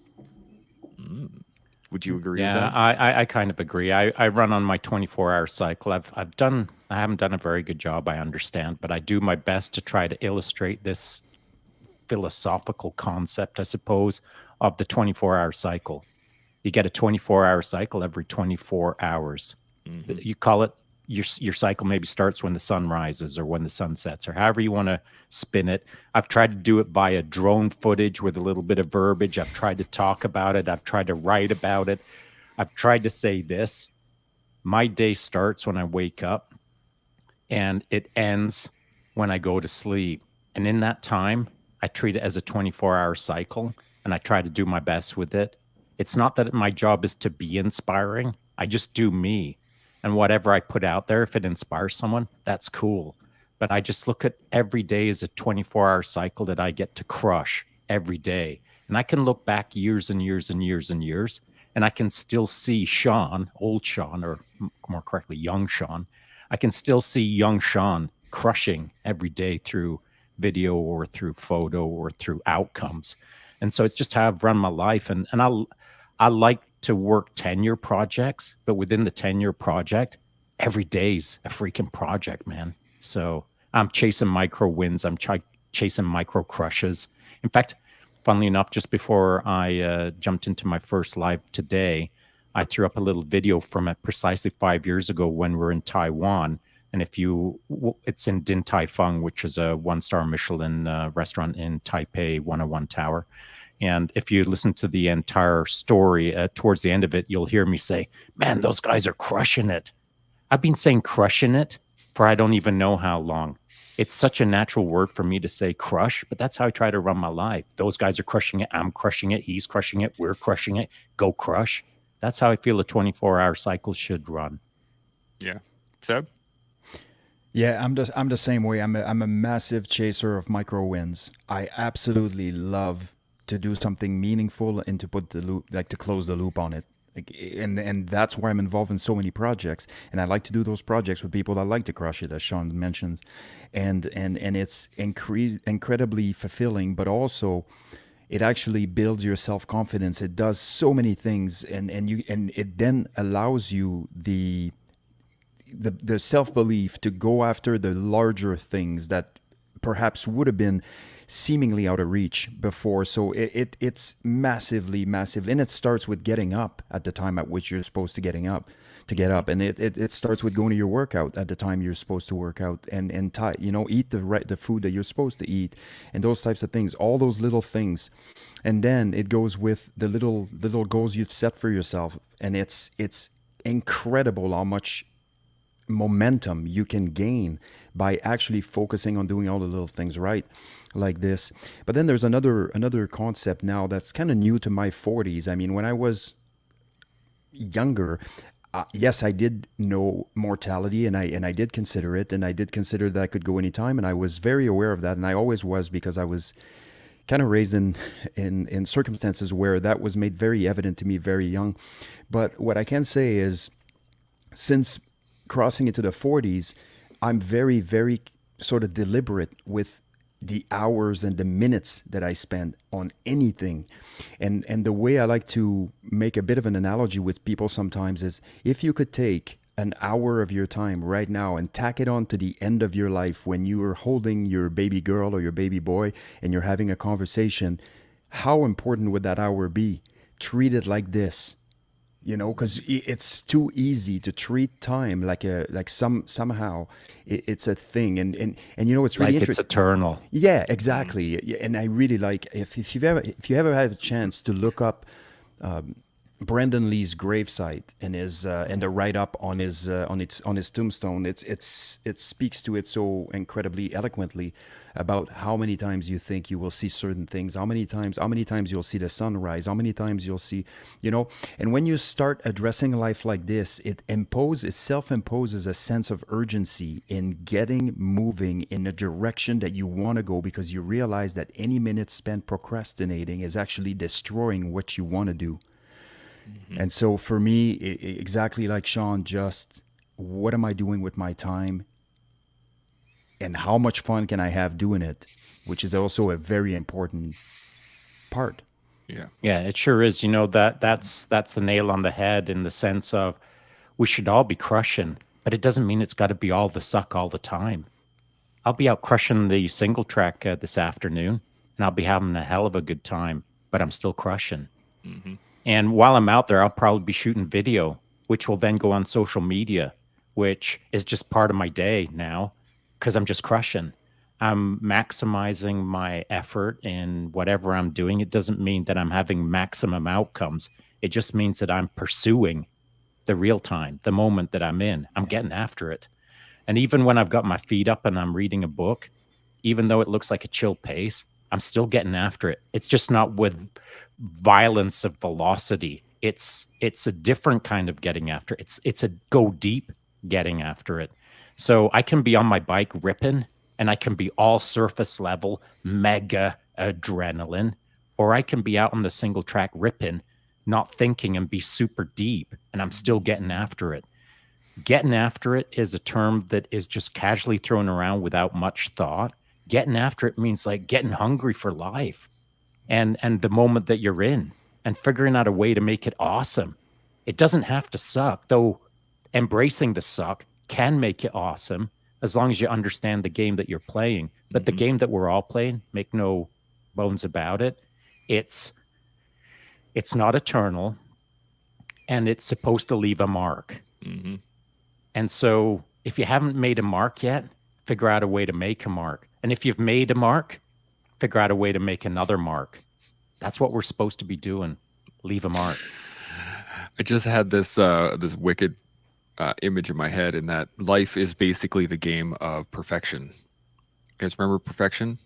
Would you agree with that? I kind of agree. I run on my 24-hour cycle. I haven't done a very good job, I understand, but I do my best to try to illustrate this philosophical concept, I suppose, of the 24-hour cycle. You get a 24-hour cycle every 24 hours. Mm-hmm. You call it your cycle maybe starts when the sun rises or when the sun sets, or however you want to spin it. I've tried to do it via drone footage with a little bit of verbiage. I've tried to talk about it. I've tried to write about it. I've tried to say this. My day starts when I wake up and it ends when I go to sleep. And in that time, I treat it as a 24-hour cycle and I try to do my best with it. It's not that my job is to be inspiring. I just do me. And whatever I put out there, if it inspires someone, that's cool. But I just look at every day as a 24-hour cycle that I get to crush every day. And I can look back years and years and years and years, and I can still see Shaun, old Shaun, or more correctly, young Shaun. I can still see young Shaun crushing every day through video or through photo or through outcomes. And so it's just how I've run my life. And I like to work 10-year projects, but within the 10-year project, every day's a freaking project, man. So I'm chasing micro wins. I'm chasing micro crushes. In fact, funnily enough, just before I jumped into my first live today, I threw up a little video from it precisely 5 years ago when we're in Taiwan. And it's in Din Tai Fung, which is a 1-star Michelin restaurant in Taipei 101 Tower. And if you listen to the entire story, towards the end of it, you'll hear me say, man, those guys are crushing it. I've been saying crushing it for I don't even know how long. It's such a natural word for me to say crush, but that's how I try to run my life. Those guys are crushing it. I'm crushing it. He's crushing it. We're crushing it. Go crush. That's how I feel a 24-hour cycle should run. Yeah. Seb? Yeah, I'm the same way. I'm a massive chaser of micro wins. I absolutely love to do something meaningful and to put the loop, like to close the loop on it. And that's why I'm involved in so many projects. And I like to do those projects with people that like to crush it, as Shaun mentions. And it's incredibly fulfilling, but also it actually builds your self-confidence. It does so many things, and it then allows you the self-belief to go after the larger things that perhaps would have been seemingly out of reach before. So it's massively, and it starts with getting up at the time at which you're supposed to get up, and it starts with going to your workout at the time you're supposed to work out, and eat the food that you're supposed to eat, and those types of things, all those little things. And then it goes with the little goals you've set for yourself, and it's incredible how much momentum you can gain by actually focusing on doing all the little things right, like this. But then there's another concept now that's kind of new to my 40s. I mean, when I was younger, yes, I did know mortality, and I did consider it, and I did consider that I could go anytime, and I was very aware of that, and I always was, because I was kind of raised in circumstances where that was made very evident to me very young. But what I can say is, since crossing into the 40s, I'm very, very sort of deliberate with the hours and the minutes that I spend on anything. And the way I like to make a bit of an analogy with people sometimes is, if you could take an hour of your time right now and tack it on to the end of your life, when you are holding your baby girl or your baby boy and you're having a conversation, how important would that hour be? Treat it like this, because it's too easy to treat time like somehow it's a thing. And it's really Like it's interesting. eternal. Yeah, exactly. Yeah, and I really like, if you ever had a chance to look up Brandon Lee's gravesite and his and the write up on his tombstone. It speaks to it so incredibly eloquently about how many times you think you will see certain things, how many times you'll see the sunrise, how many times you'll see, and when you start addressing life like this, it self-imposes a sense of urgency in getting moving in the direction that you want to go, because you realize that any minute spent procrastinating is actually destroying what you want to do. Hmm. And so for me, exactly like Shaun, just what am I doing with my time and how much fun can I have doing it, which is also a very important part. Yeah. Yeah, it sure is. That's the nail on the head, in the sense of, we should all be crushing, but it doesn't mean it's got to be all the suck all the time. I'll be out crushing the single track this afternoon, and I'll be having a hell of a good time, but I'm still crushing. Hmm. And while I'm out there, I'll probably be shooting video, which will then go on social media, which is just part of my day now, because I'm just crushing. I'm maximizing my effort in whatever I'm doing. It doesn't mean that I'm having maximum outcomes. It just means that I'm pursuing the real time, the moment that I'm in. I'm getting after it. And even when I've got my feet up and I'm reading a book, even though it looks like a chill pace, I'm still getting after it. It's just not with violence of velocity. It's a different kind of getting after it. It's a go deep getting after it. So I can be on my bike ripping, and I can be all surface level, mega adrenaline, or I can be out on the single track ripping, not thinking, and be super deep, and I'm still getting after it. Getting after it is a term that is just casually thrown around without much thought. Getting after it means like getting hungry for life, and the moment that you're in, and figuring out a way to make it awesome. It doesn't have to suck, though. Embracing the suck can make it awesome, as long as you understand the game that you're playing. But the Hmm. game that we're all playing, make no bones about it, it's it's not eternal, and it's supposed to leave a mark. Hmm. And so if you haven't made a mark yet, figure out a way to make a mark. And if you've made a mark, figure out a way to make another mark. That's what we're supposed to be doing. Leave a mark. I just had this wicked image in my head, in that life is basically the game of perfection. You guys remember perfection?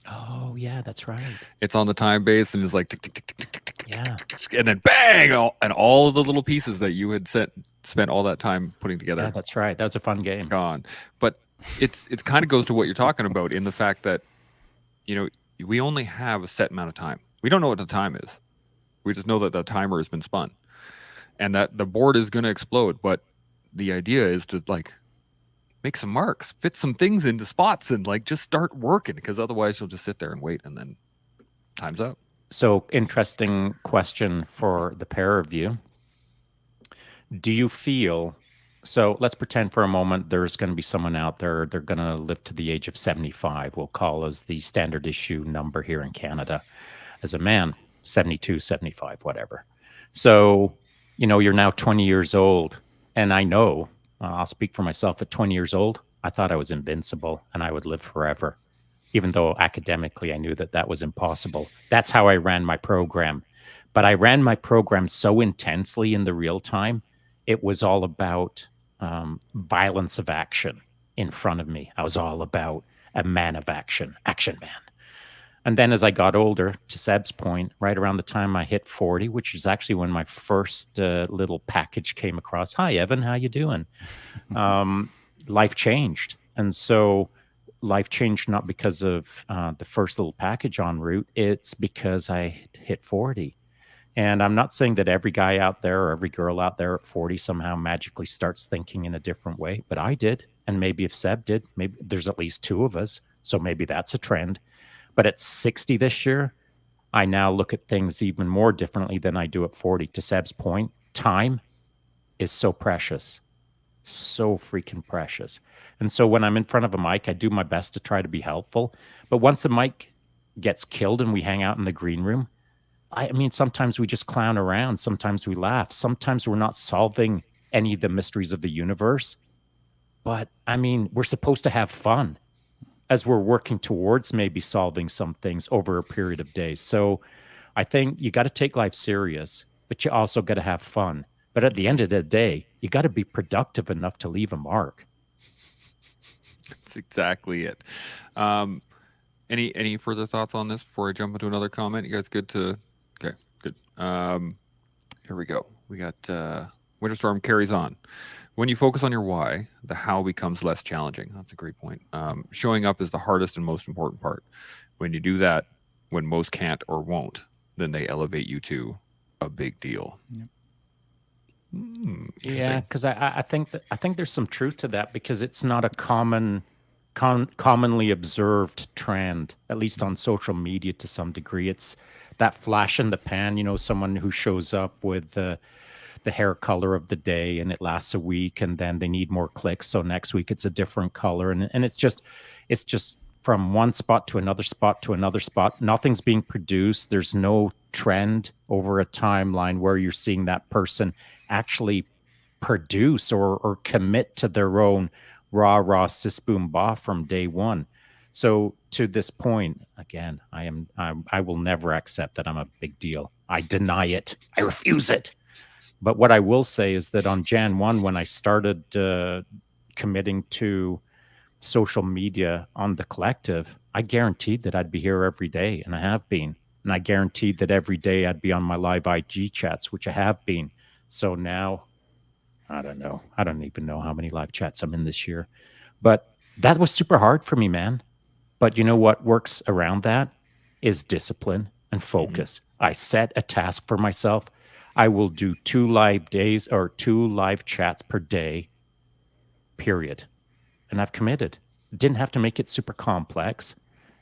Oh, yeah, that's right. It's on the time base and it's like tick, tick, tick, tick, tick, tick, tick, tick, Yeah. tick, tick, tick, and then bang, and all of the little pieces that you had spent all that time putting Yeah, together that's right. That was a fun game. gone. But it's kind of goes to what you're talking about, in the fact that you know we only have a set amount of time. We don't know what the time is. We just know that the timer has been spun and that the board is going to explode. But the idea is to like make some marks, fit some things into spots, and like just start working, because otherwise you'll just sit there and wait, and then time's up. So, interesting question for the pair of you. Do you feel, so let's pretend for a moment there's going to be someone out there, they're going to live to the age of 75, we'll call as the standard issue number here in Canada. As a man, 72, 75, whatever. So, you're now 20 years old. And I know, I'll speak for myself, at 20 years old, I thought I was invincible and I would live forever, even though academically I knew that that was impossible. That's how I ran my program. But I ran my program so intensely in the real time, it was all about violence of action in front of me. I was all about a man of action, action man. And then as I got older, to Seb's point, right around the time I hit 40, which is actually when my first little package came across. Hi, Evan, how you doing? Um, Life changed. And so life changed not because of the first little package en route. It's because I hit 40. And I'm not saying that every guy out there or every girl out there at 40 somehow magically starts thinking in a different way, but I did. And maybe if Seb did, maybe there's at least two of us. So maybe that's a trend. But at 60 this year, I now look at things even more differently than I do at 40. To Seb's point, time is so precious, so freaking precious. And so when I'm in front of a mic, I do my best to try to be helpful. But once a mic gets killed and we hang out in the green room, I mean, sometimes we just clown around. Sometimes we laugh. Sometimes we're not solving any of the mysteries of the universe. But I mean, we're supposed to have fun as we're working towards maybe solving some things over a period of days. So I think you got to take life serious, but you also got to have fun. But at the end of the day, you got to be productive enough to leave a mark. That's exactly it. Um, any further thoughts on this before I jump into another comment? You guys good to? Okay, good. Here we go. We got Winter Storm carries on. When you focus on your why, the how becomes less challenging. That's a great point. Showing up is the hardest and most important part. When you do that, when most can't or won't, then they elevate you to a big deal. Yep. Yeah, Interesting. because I think there's some truth to that because it's not a commonly observed trend, at least on social media to some degree. It's that flash in the pan, someone who shows up with the hair color of the day and it lasts a week and then they need more clicks. So next week it's a different color. And it's just from one spot to another spot to another spot. Nothing's being produced. There's no trend over a timeline where you're seeing that person actually produce or commit to their own rah sis boom bah from day one. So to this point, again, I will never accept that I'm a big deal. I deny it. I refuse it. But what I will say is that on Jan 1, when I started committing to social media on the collective, I guaranteed that I'd be here every day, and I have been. And I guaranteed that every day I'd be on my live IG chats, which I have been. So now, I don't know. I don't even know how many live chats I'm in this year. But that was super hard for me, man. But you know what works around that is discipline and Hmm. focus. I set a task for myself. I will do 2 live days or 2 live chats per day, period. And I've committed. Didn't have to make it super complex.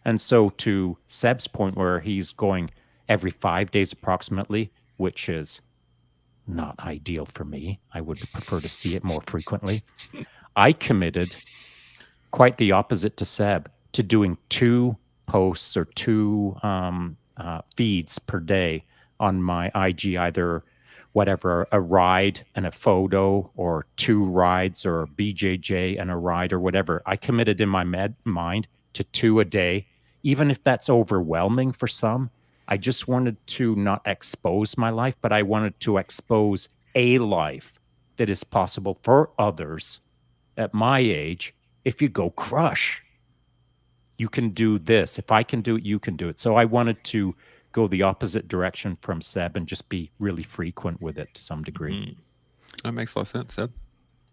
And so, to Seb's point, where he's going every 5 days approximately, which is not ideal for me, I would prefer to see it more frequently. I committed quite the opposite to Seb, to doing 2 posts or 2 feeds per day on my IG, either whatever, a ride and a photo, or 2 rides, or a BJJ and a ride, or whatever. I committed in my mind to 2 a day, even if that's overwhelming for some. I just wanted to not expose my life, but I wanted to expose a life that is possible for others at my age. If you go crush, you can do this. If I can do it, you can do it. So I wanted to go the opposite direction from Seb and just be really frequent with it to some degree. Hmm. That makes a lot of sense, Seb.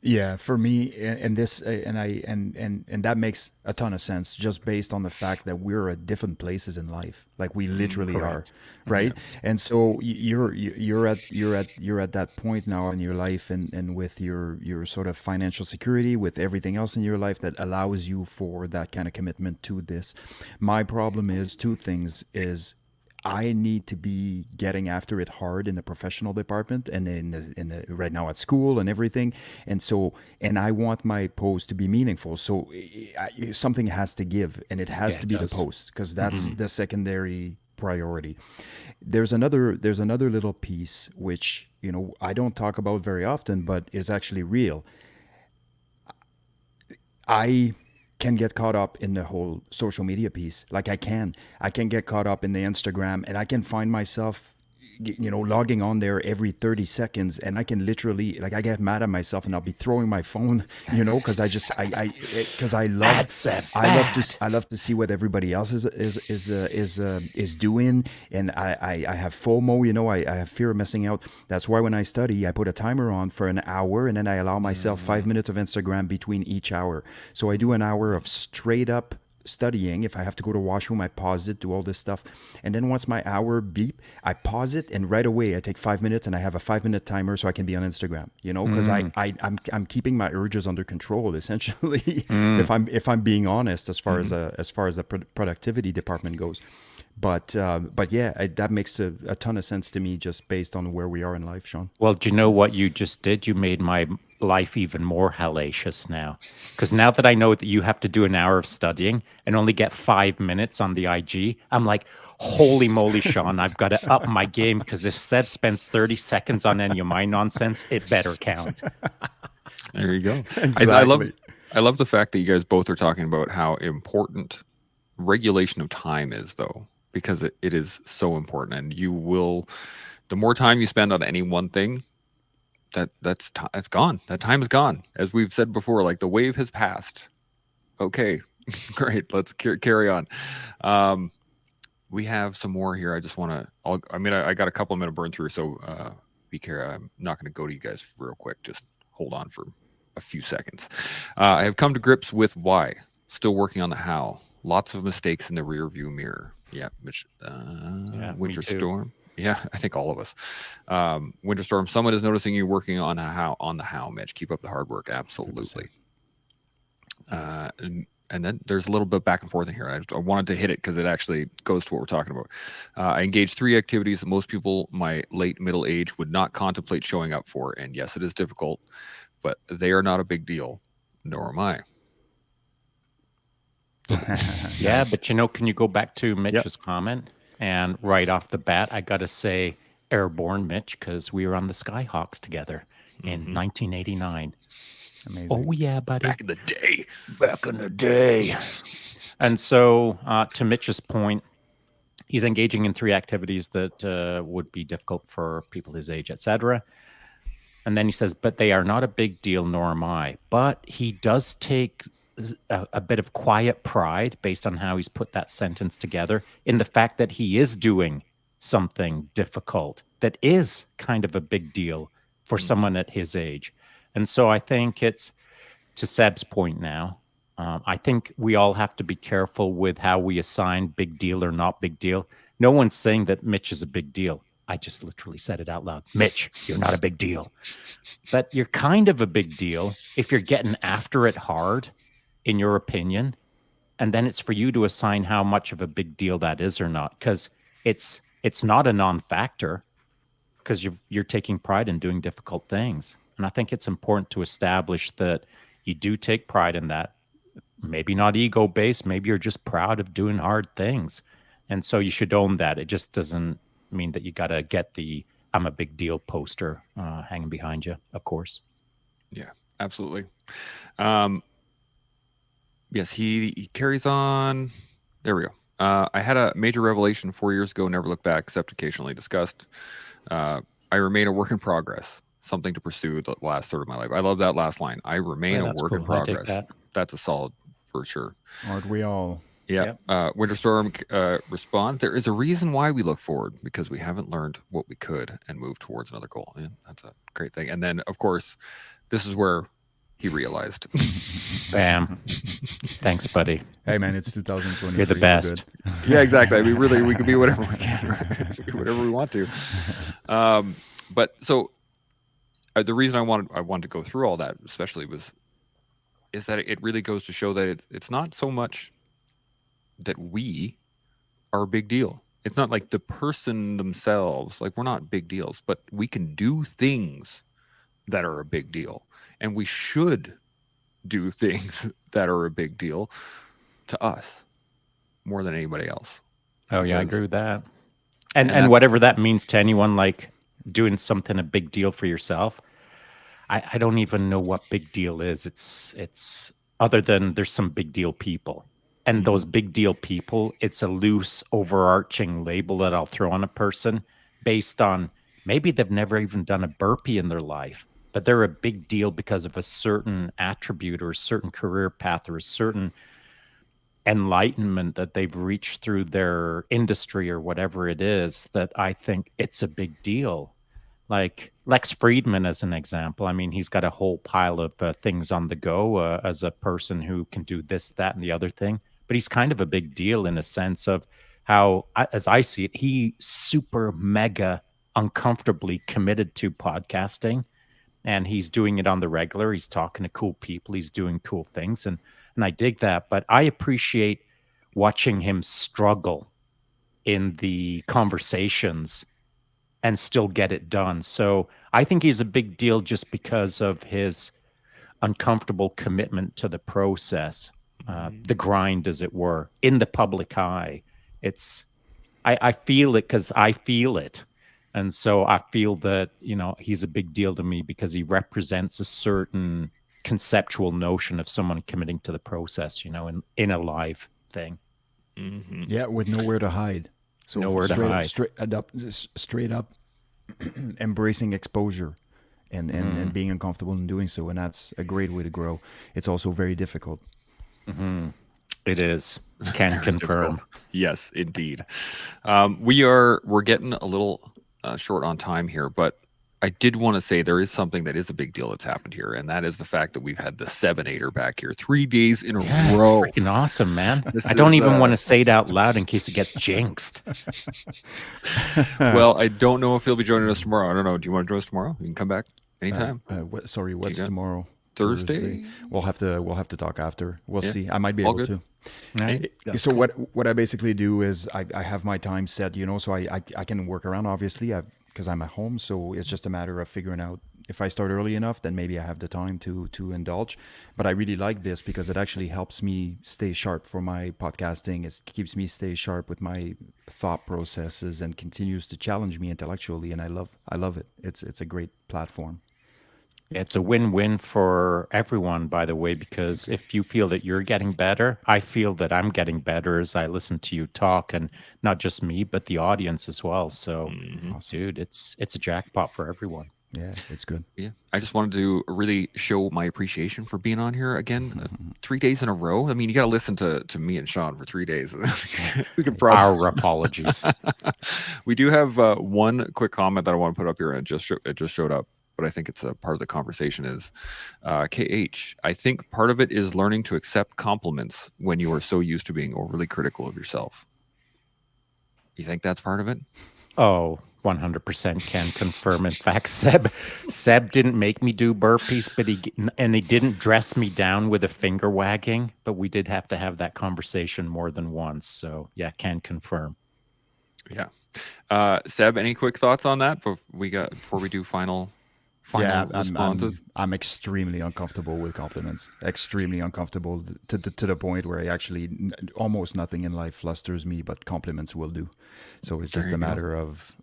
Yeah, for me, and this, and that makes a ton of sense, just based on the fact that we're at different places in life, like we literally are, Correct. right? Yeah. And so you're at that point now in your life, and with your sort of financial security, with everything else in your life that allows you for that kind of commitment to this. My problem is two things: is I need to be getting after it hard in the professional department and in the right now at school and everything. And so, and I want my post to be meaningful. So something has to give, and it Yeah, has to it be the does. post, because that's Hmm. the secondary priority. There's another little piece which, I don't talk about very often, but is actually real. I can get caught up in the whole social media piece. Like I can get caught up in the Instagram, and I can find myself logging on there every 30 seconds, and I can literally, like, I get mad at myself and I'll be throwing my phone, because because Bad, Seb, bad. I love to see what everybody else is doing, and I have FOMO, I have fear of missing out. That's why when I study, I put a timer on for an hour, and then I allow myself 5 minutes of Instagram between each hour. So I do an hour of straight up studying. If I have to go to washroom, I pause it, do all this stuff, and then once my hour beep, I pause it, and right away I take 5 minutes, and I have a 5 minute timer so I can be on Instagram. Because I'm keeping my urges under control, essentially. If I'm being honest, as far as the productivity department goes. But yeah, that makes a ton of sense to me, just based on where we are in life, Sean. Well, do you know what you just did? You made my life even more hellacious now. Because now that I know that you have to do an hour of studying and only get 5 minutes on the IG, I'm like, holy moly, Sean, I've got to up my game, because if Seb spends 30 seconds on any of my nonsense, it better count. There you go. Exactly. I love the fact that you guys both are talking about how important regulation of time is, though, because it is so important. And the more time you spend on any one thing, that's it's gone. That time is gone. As we've said before, like, the wave has passed. Okay, great. Let's carry on. We have some more here. I just want to. I got a couple of minutes burn through, so be careful. I'm not going to go to you guys real quick. Just hold on for a few seconds. I have come to grips with why. Still working on the how. Lots of mistakes in the rear view mirror. Yeah, which Winter Storm. Yeah, I think all of us. Winter Storm. Someone is noticing you working on the how, Mitch. Keep up the hard work. Absolutely. And then there's a little bit back and forth in here. I wanted to hit it because it actually goes to what we're talking about. I engaged 3 activities that most people my late middle age would not contemplate showing up for. And yes, it is difficult, but they are not a big deal. Nor am I. Yeah, but can you go back to Mitch's comment? And right off the bat, I got to say airborne Mitch, because we were on the Skyhawks together in 1989. Amazing. Oh, yeah, buddy. Back in the day. Back in the day. And so, to Mitch's point, he's engaging in 3 activities that would be difficult for people his age, etc. And then he says, but they are not a big deal, nor am I. But he does take a bit of quiet pride, based on how he's put that sentence together, in the fact that he is doing something difficult that is kind of a big deal for someone at his age. And so I think it's, to Seb's point now, I think we all have to be careful with how we assign big deal or not big deal. No one's saying that Mitch is a big deal. I just literally said it out loud. Mitch, you're not a big deal. But you're kind of a big deal if you're getting after it hard, in your opinion. And then it's for you to assign how much of a big deal that is or not. Because it's not a non-factor, because you're taking pride in doing difficult things. And I think it's important to establish that you do take pride in that. Maybe not ego-based. Maybe you're just proud of doing hard things. And so you should own that. It just doesn't mean that you got to get the I'm a big deal poster hanging behind you, of course. Yeah, absolutely. Yes, he carries on. There we go. I had a major revelation 4 years ago, never looked back, except occasionally discussed. I remain a work in progress, something to pursue the last third of my life. I love that last line. I remain a work in progress. That's a solid for sure. Aren't we all? Yeah. Yep. Winter Storm respond. There is a reason why we look forward, because we haven't learned what we could and move towards another goal. Yeah, that's a great thing. And then, of course, this is where he realized. Bam. Thanks, buddy. Hey, man, it's 2020. You're the best. Yeah, exactly. I mean, really, we can be whatever we can, right? Whatever we want to. But so the reason I wanted to go through all that, especially, is that it really goes to show that it's not so much that we are a big deal. It's not like the person themselves, like, we're not big deals, but we can do things that are a big deal. And we should do things that are a big deal to us more than anybody else. Oh, yeah, I agree with that. And whatever that means to anyone, like doing something a big deal for yourself, I don't even know what big deal is. It's other than there's some big deal people. And those big deal people, it's a loose, overarching label that I'll throw on a person. based on maybe they've never even done a burpee in their life, but they're a big deal because of a certain attribute or a certain career path or a certain enlightenment that they've reached through their industry or whatever it is, that I think it's a big deal. Like Lex Friedman, as an example. I mean, he's got a whole pile of things on the go as a person who can do this, that, and the other thing. But he's kind of a big deal in a sense of how, as I see it, he super mega uncomfortably committed to podcasting, and he's doing it on the regular. He's talking to cool people. He's doing cool things, and I dig that. But I appreciate watching him struggle in the conversations and still get it done. So I think he's a big deal just because of his uncomfortable commitment to the process, the grind, as it were, in the public eye. It's I feel it because I feel it. And so I feel that, he's a big deal to me because he represents a certain conceptual notion of someone committing to the process, in a live thing. Yeah, with nowhere to hide. So Nowhere to hide. Straight up embracing exposure and being uncomfortable in doing so. And that's a great way to grow. It's also very difficult. It is. Can confirm. Yes, indeed. We're getting a little short on time here, but I did want to say there is something that is a big deal that's happened here, and that is the fact that we've had the Seven-Eighter back here 3 days in a row. It's freaking awesome, man. I don't even want to say it out loud in case it gets jinxed. Well, I don't know if he'll be joining us tomorrow. I don't know. Do you want to join us tomorrow? You can come back anytime. What's tomorrow? Thursday? We'll have to talk after. We'll see. I might be All able good. to. Right? So what I basically do is I have my time set, so I can work around, obviously, because I'm at home. So it's just a matter of figuring out if I start early enough, then maybe I have the time to indulge. But I really like this because it actually helps me stay sharp for my podcasting. It keeps me stay sharp with my thought processes and continues to challenge me intellectually. And I love it. It's a great platform. It's a win-win for everyone, by the way, because if you feel that you're getting better, I feel that I'm getting better as I listen to you talk, and not just me, but the audience as well. So, dude, it's a jackpot for everyone. Yeah, it's good. Yeah, I just wanted to really show my appreciation for being on here again, 3 days in a row. I mean, you got to listen to me and Shaun for 3 days. We can probably Our apologies. We do have one quick comment that I want to put up here, and it just showed up, but I think it's a part of the conversation. Is KH? I think part of it is learning to accept compliments when you are so used to being overly critical of yourself. You think that's part of it? Oh, 100% can confirm. In fact, Seb didn't make me do burpees, but he didn't dress me down with a finger wagging, but we did have to have that conversation more than once. So yeah, can confirm. Yeah. Seb, any quick thoughts on that before we do final responses? I'm extremely uncomfortable with compliments. Extremely uncomfortable to the point where almost nothing in life flusters me, but compliments will do. So it's just a matter of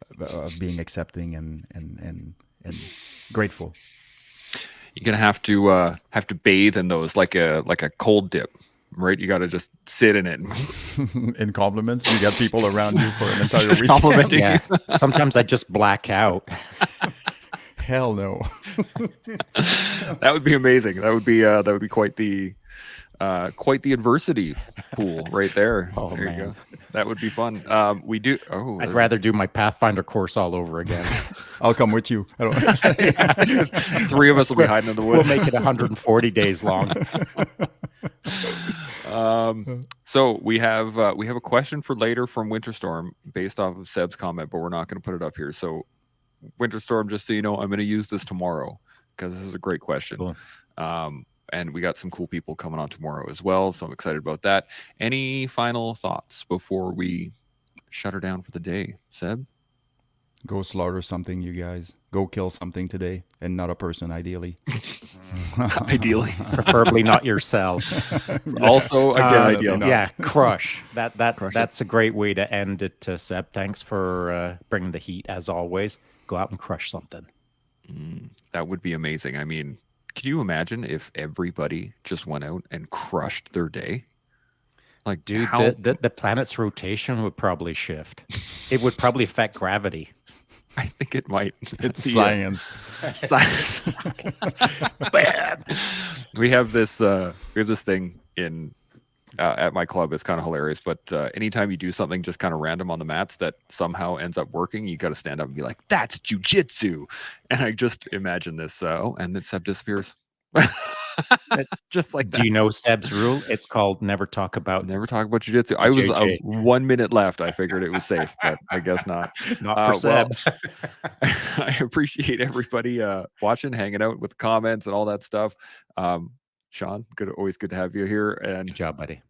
being accepting and grateful. You're gonna have to bathe in those like a cold dip. Right, you got to just sit in it. In compliments, you got people around you for an entire week. Complimenting. Yeah. Sometimes I just black out. Hell no. That would be amazing. That would be quite the adversity pool right there. Oh, there man. you go. That would be fun. We do. Oh, I'd rather do my Pathfinder course all over again. I'll come with you. I don't... 3 of us will be hiding in the We'll woods. make it 140 days long. So we have a question for later from Winterstorm based off of Seb's comment, but we're not going to put it up here. So Winterstorm, just so you know, I'm going to use this tomorrow because this is a great question. Cool. And we got some cool people coming on tomorrow as well, so I'm excited about that. Any final thoughts before we shut her down for the day, Seb? Go slaughter something, you guys. Go kill something today, and not a person, ideally. Ideally. Preferably not yourself. Also, again, ideal. Yeah, crush. Crush That's a great way to end it, Seb. Thanks for bringing the heat, as always. Go out and crush something. That would be amazing. I mean, could you imagine if everybody just went out and crushed their day? Like, Dude, how... the planet's rotation would probably shift. It would probably affect gravity. think it might. It's the Science. science. Bad. We have this thing in at my club. It's kind of hilarious, but anytime you do something just kind of random on the mats that somehow ends up working, you got to stand up and be like, "That's jujitsu." And I just imagine this. And then Seb disappears, just like Do that. you know Seb's rule? It's called never talk about Never talk about jujitsu. I was JJ. 1 minute left. I figured it was safe, but I guess not. Not for Well, Seb. I appreciate everybody watching, hanging out with comments and all that stuff. Shaun, always good to have you here, and Good job, buddy.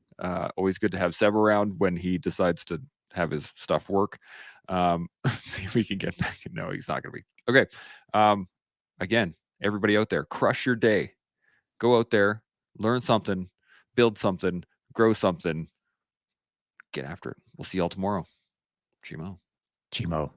always good to have Seb around when he decides to have his stuff work. See if we can get back. No, he's not going to be. Okay. Again, everybody out there, crush your day. Go out there, learn something, build something, grow something. Get after it. We'll see y'all tomorrow. Chimo. Chimo.